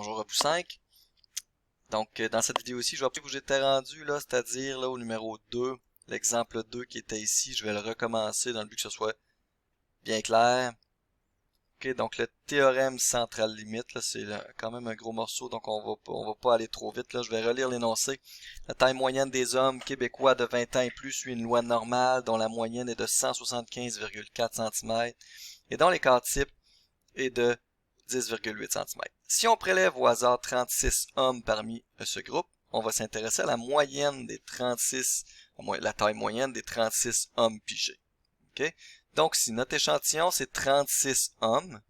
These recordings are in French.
Bonjour à vous 5. Donc, dans cette vidéo-ci, je vais appeler où j'étais rendu, là, c'est-à-dire là, au numéro 2, l'exemple 2 qui était ici. Je vais le recommencer dans le but que ce soit bien clair. Ok, donc le théorème central limite, là, c'est quand même un gros morceau, donc on va pas aller trop vite, là. Je vais relire l'énoncé. La taille moyenne des hommes québécois de 20 ans et plus suit une loi normale dont la moyenne est de 175,4 cm et dont l'écart type est de 10,8 cm. Si on prélève au hasard 36 hommes parmi ce groupe, on va s'intéresser à la moyenne des 36, la taille moyenne des 36 hommes pigés. Okay? Donc, si notre échantillon, c'est 36 hommes,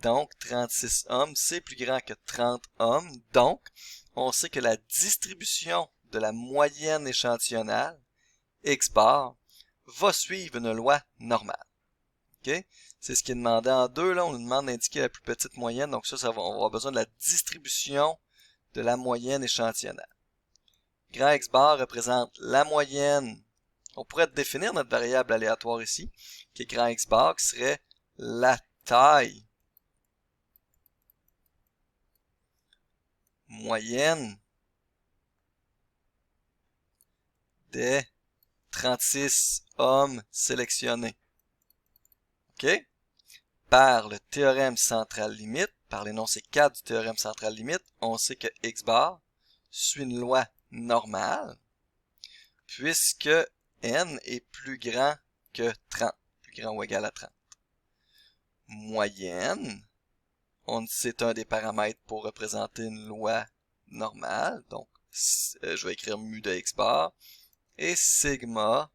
donc 36 hommes, c'est plus grand que 30 hommes, donc on sait que la distribution de la moyenne échantillonnale, x bar, va suivre une loi normale. Okay? C'est ce qui est demandé en 2. Là, on nous demande d'indiquer la plus petite moyenne. Donc ça, on va avoir besoin de la distribution de la moyenne échantillonnale. Grand X bar représente la moyenne. On pourrait définir notre variable aléatoire ici, qui est grand X bar, qui serait la taille moyenne des 36 hommes sélectionnés. OK? Par le théorème central limite, par l'énoncé 4 du théorème central limite, on sait que x bar suit une loi normale, puisque n est plus grand que 30, plus grand ou égal à 30. Moyenne, c'est un des paramètres pour représenter une loi normale, donc je vais écrire mu de x bar, et sigma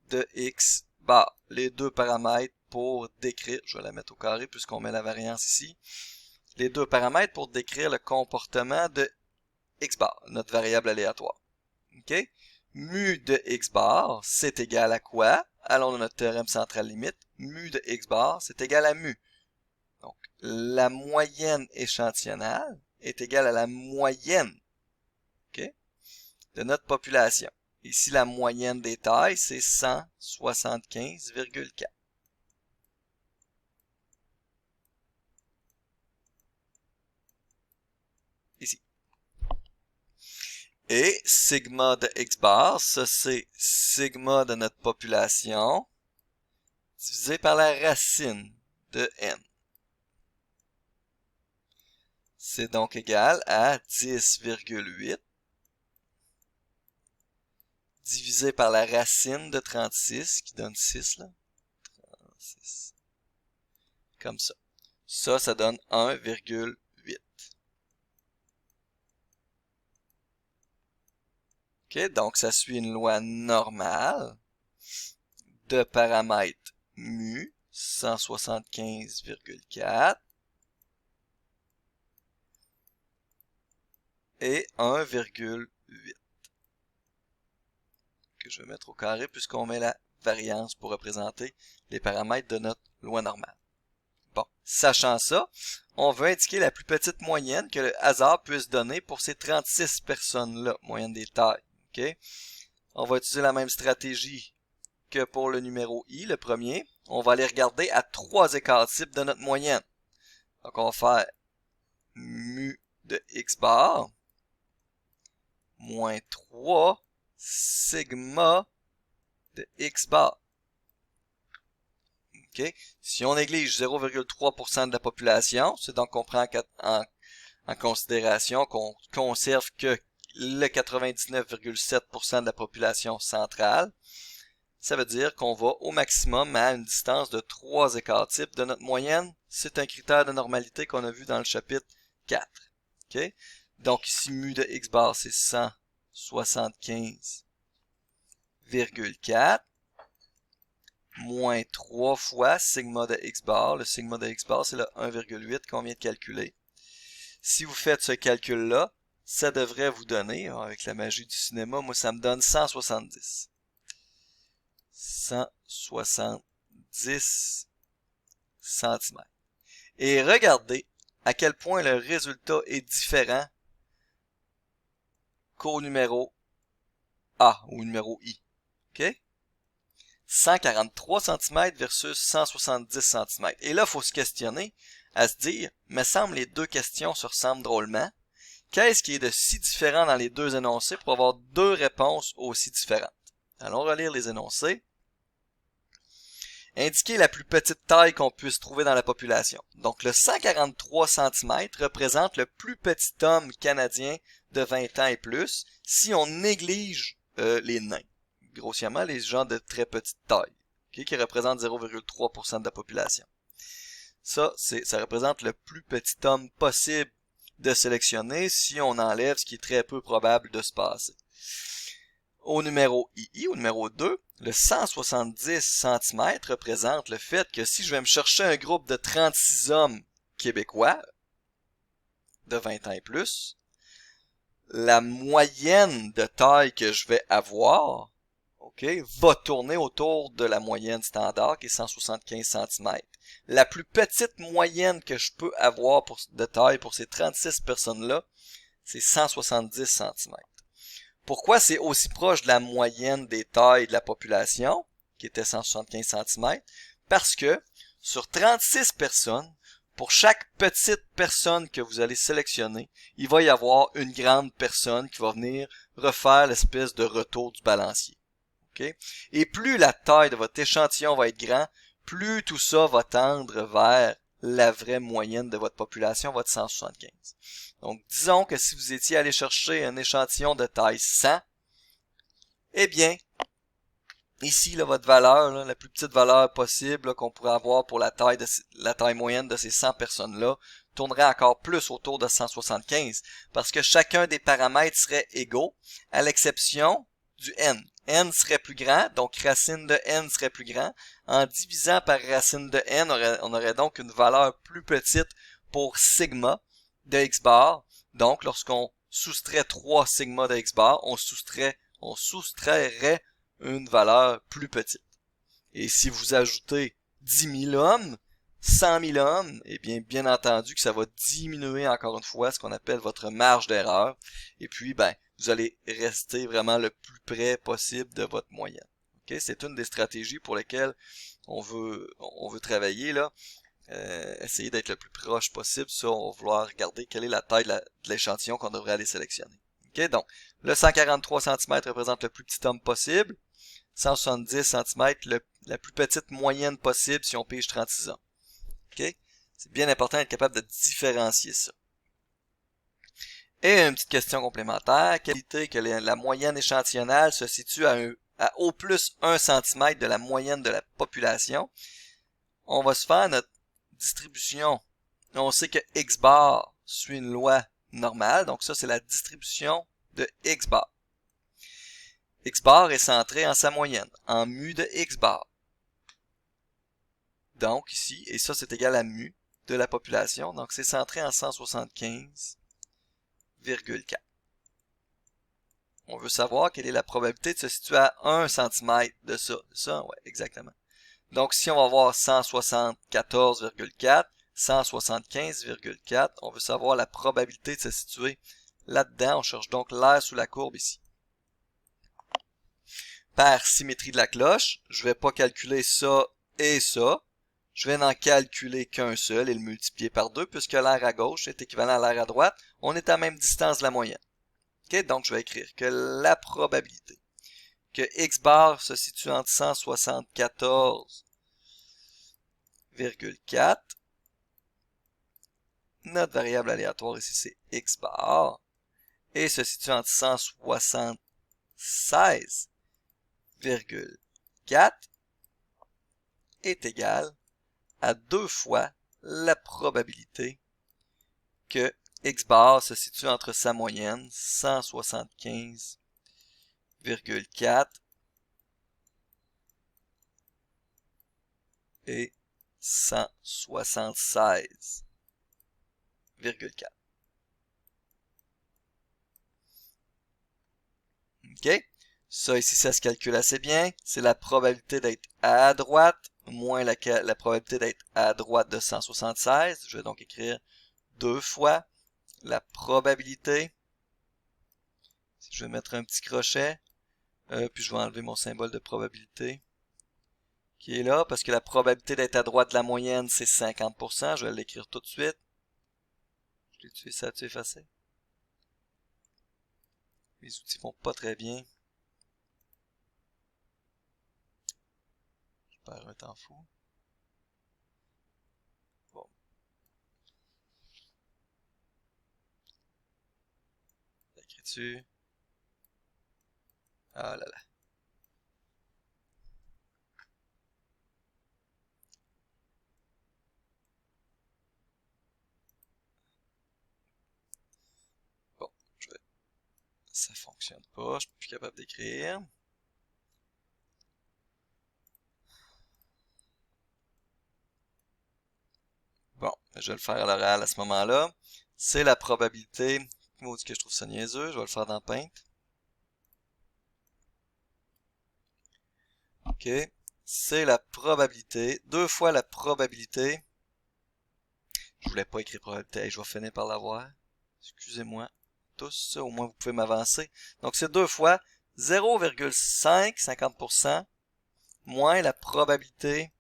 de x bar, les deux paramètres pour décrire, je vais la mettre au carré puisqu'on met la variance ici, les deux paramètres pour décrire le comportement de x bar, notre variable aléatoire. OK? Mu de x bar, c'est égal à quoi? Allons dans notre théorème central limite. Mu de x bar, c'est égal à mu. Donc, la moyenne échantillonnale est égale à la moyenne, OK, de notre population. Ici, la moyenne des tailles, c'est 175,4. Ici. Et sigma de x bar, ça c'est sigma de notre population divisé par la racine de n. C'est donc égal à 10,8 divisé par la racine de 36, qui donne 6 là. 36. Comme ça. Ça donne 1,8. OK, donc ça suit une loi normale de paramètres mu, 175,4, et 1,8, que je vais mettre au carré puisqu'on met la variance pour représenter les paramètres de notre loi normale. Bon, sachant ça, on veut indiquer la plus petite moyenne que le hasard puisse donner pour ces 36 personnes-là, moyenne des tailles. Okay? On va utiliser la même stratégie que pour le numéro I, le premier. On va aller regarder à 3 écarts types de notre moyenne. Donc on va faire mu de x bar moins 3 sigma de x bar. Okay? Si on néglige 0,3% de la population, c'est donc qu'on prend en considération qu'on conserve que le 99,7% de la population centrale, ça veut dire qu'on va au maximum à une distance de 3 écarts types de notre moyenne. C'est un critère de normalité qu'on a vu dans le chapitre 4. Okay? Donc ici, mu de x bar, c'est 175,4 moins 3 fois sigma de x bar. Le sigma de x bar, c'est le 1,8 qu'on vient de calculer. Si vous faites ce calcul-là, ça devrait vous donner, avec la magie du cinéma, moi ça me donne 170. 170 cm. Et regardez à quel point le résultat est différent qu'au numéro A, ou numéro I. OK? 143 cm versus 170 cm. Et là, il faut se questionner à se dire, me semble les deux questions se ressemblent drôlement. Qu'est-ce qui est de si différent dans les deux énoncés pour avoir deux réponses aussi différentes? Allons relire les énoncés. Indiquer la plus petite taille qu'on puisse trouver dans la population. Donc le 143 cm représente le plus petit homme canadien de 20 ans et plus si on néglige les nains. Grossièrement, les gens de très petite taille, okay, qui représentent 0,3% de la population. Ça représente le plus petit homme possible de sélectionner si on enlève ce qui est très peu probable de se passer. Au numéro II, au numéro 2, le 170 cm représente le fait que si je vais me chercher un groupe de 36 hommes québécois de 20 ans et plus, la moyenne de taille que je vais avoir, va tourner autour de la moyenne standard qui est 175 cm. La plus petite moyenne que je peux avoir de taille pour ces 36 personnes-là, c'est 170 cm. Pourquoi c'est aussi proche de la moyenne des tailles de la population, qui était 175 cm? Parce que sur 36 personnes, pour chaque petite personne que vous allez sélectionner, il va y avoir une grande personne qui va venir refaire l'espèce de retour du balancier. Okay? Et plus la taille de votre échantillon va être grand, plus tout ça va tendre vers la vraie moyenne de votre population, votre 175. Donc, disons que si vous étiez allé chercher un échantillon de taille 100, eh bien, ici, là, votre valeur, là, la plus petite valeur possible qu'on pourrait avoir pour la taille moyenne de ces 100 personnes-là, tournerait encore plus autour de 175, parce que chacun des paramètres serait égaux, à l'exception du n. N serait plus grand, donc racine de n serait plus grand. En divisant par racine de n, on aurait donc une valeur plus petite pour sigma de x bar. Donc, lorsqu'on soustrait 3 sigma de x bar, on soustrairait une valeur plus petite. Et si vous ajoutez 10 000 hommes, 100 000 hommes, eh bien entendu que ça va diminuer encore une fois ce qu'on appelle votre marge d'erreur. Et puis, vous allez rester vraiment le plus près possible de votre moyenne. Okay? C'est une des stratégies pour lesquelles on veut travailler là. Essayer d'être le plus proche possible. Ça, on va vouloir regarder quelle est la taille de l'échantillon qu'on devrait aller sélectionner. Okay? Donc, le 143 cm représente le plus petit homme possible. 170 cm, la plus petite moyenne possible si on pige 36 hommes. Okay? C'est bien important d'être capable de différencier ça. Et une petite question complémentaire. Qualité que la moyenne échantillonnale se situe à au plus 1 cm de la moyenne de la population. On va se faire notre distribution. On sait que x bar suit une loi normale. Donc ça, c'est la distribution de x bar. X bar est centré en sa moyenne, en mu de x bar. Donc ici, et ça c'est égal à mu de la population, donc c'est centré en 175,4. On veut savoir quelle est la probabilité de se situer à 1 cm de ça. Ça, ouais, exactement. Donc si on va avoir 174,4, 175,4, on veut savoir la probabilité de se situer là-dedans. On cherche donc l'air sous la courbe ici. Par symétrie de la cloche, je vais pas calculer ça et ça. Je vais n'en calculer qu'un seul et le multiplier par 2 puisque l'air à gauche est équivalent à l'air à droite. On est à la même distance de la moyenne. Okay? Donc, je vais écrire que la probabilité que x bar se situe entre 174,4, notre variable aléatoire ici c'est x bar, et se situe entre 176,4 est égal à 2 fois la probabilité que x bar se situe entre sa moyenne 175,4 et 176,4. OK? Ça ici, ça se calcule assez bien. C'est la probabilité d'être à droite moins la probabilité d'être à droite de 176. Je vais donc écrire 2 fois la probabilité. Je vais mettre un petit crochet. Puis je vais enlever mon symbole de probabilité qui est là, parce que la probabilité d'être à droite de la moyenne, c'est 50%. Je vais l'écrire tout de suite. Je l'ai tué, ça a-tu effacé? Les outils vont pas très bien. Je perds un temps fou. Bon. L'écriture. Ah là là. Bon, ça fonctionne pas, je suis plus capable d'écrire. Bon, je vais le faire à l'oral à ce moment-là. C'est la probabilité. Maudit que je trouve ça niaiseux, je vais le faire dans Paint. OK. C'est la probabilité. 2 fois la probabilité. Je voulais pas écrire probabilité. Hey, je vais finir par l'avoir. Excusez-moi. Tous, au moins vous pouvez m'avancer. Donc c'est 2 fois 0,5, 50%, moins la probabilité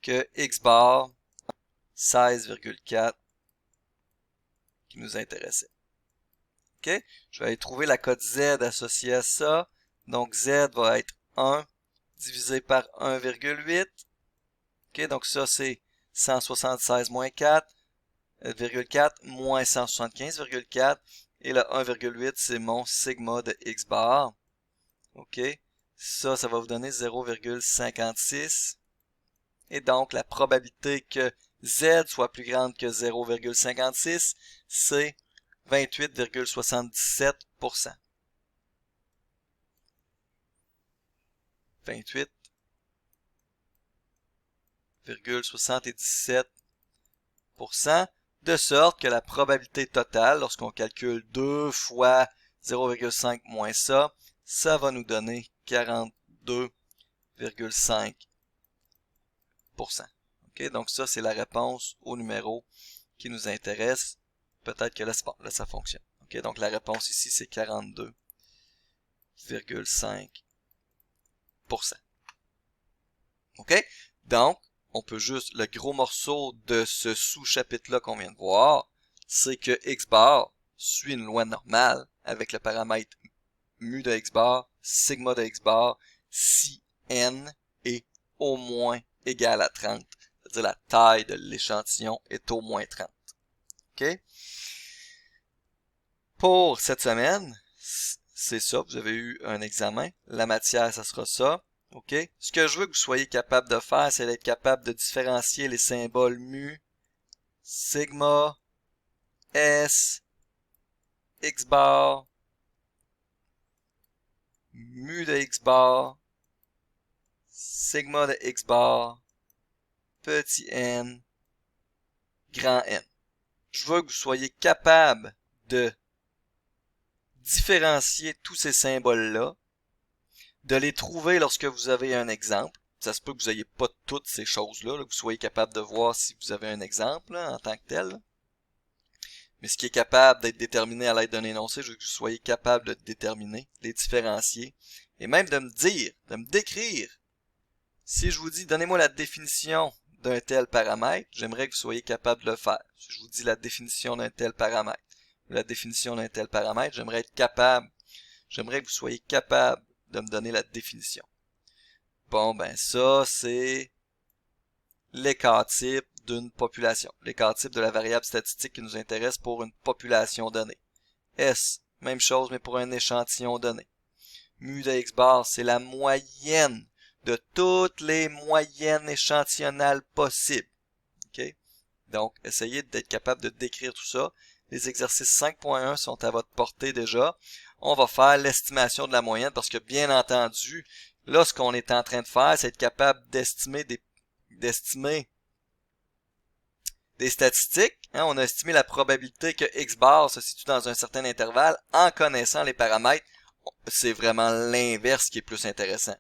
que X bar 16,4 qui nous intéressait. OK? Je vais aller trouver la cote Z associée à ça. Donc Z va être 1 divisé par 1,8. OK? Donc ça c'est 176 moins 4,4 moins 175,4. Et le 1,8 c'est mon sigma de X bar. OK? Ça va vous donner 0,56. Et donc, la probabilité que Z soit plus grande que 0,56, c'est 28,77%. 28,77%, de sorte que la probabilité totale, lorsqu'on calcule 2 fois 0,5 moins ça va nous donner 42,5%. OK? Donc ça, c'est la réponse au numéro qui nous intéresse. Peut-être que là, ça fonctionne. OK? Donc la réponse ici, c'est 42,5%. OK? Donc, on peut juste, le gros morceau de ce sous-chapitre-là qu'on vient de voir, c'est que X bar suit une loi normale avec le paramètre mu de X bar, sigma de X bar, si n est au moins égal à 30. C'est-à-dire la taille de l'échantillon est au moins 30. OK? Pour cette semaine, c'est ça. Vous avez eu un examen. La matière, ça sera ça. OK? Ce que je veux que vous soyez capable de faire, c'est d'être capable de différencier les symboles mu, sigma, s, x bar, mu de x bar, sigma de x bar, petit n, grand N. Je veux que vous soyez capable de différencier tous ces symboles-là, de les trouver lorsque vous avez un exemple. Ça se peut que vous n'ayez pas toutes ces choses-là, que vous soyez capable de voir si vous avez un exemple là, en tant que tel. Là. Mais ce qui est capable d'être déterminé à l'aide d'un énoncé, je veux que vous soyez capable de déterminer, de les différencier, et même de me dire, de me décrire. Si je vous dis, donnez-moi la définition d'un tel paramètre, j'aimerais que vous soyez capable de le faire. Si je vous dis la définition d'un tel paramètre, la définition d'un tel paramètre, j'aimerais que vous soyez capable de me donner la définition. Bon, ben ça, c'est l'écart type d'une population. L'écart type de la variable statistique qui nous intéresse pour une population donnée. S, même chose, mais pour un échantillon donné. Mu de x bar, c'est la moyenne de toutes les moyennes échantillonnales possibles. OK? Donc, essayez d'être capable de décrire tout ça. Les exercices 5.1 sont à votre portée déjà. On va faire l'estimation de la moyenne parce que, bien entendu, là, ce qu'on est en train de faire, c'est être capable d'estimer des statistiques. Hein, on a estimé la probabilité que X bar se situe dans un certain intervalle en connaissant les paramètres. C'est vraiment l'inverse qui est plus intéressant.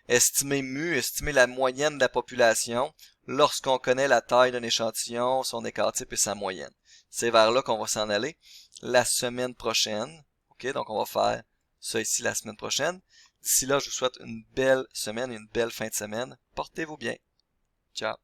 Estimer mu, estimer la moyenne de la population lorsqu'on connaît la taille d'un échantillon, son écart type et sa moyenne. C'est vers là qu'on va s'en aller la semaine prochaine. OK, donc on va faire ça ici la semaine prochaine. D'ici là, je vous souhaite une belle semaine et une belle fin de semaine. Portez-vous bien. Ciao.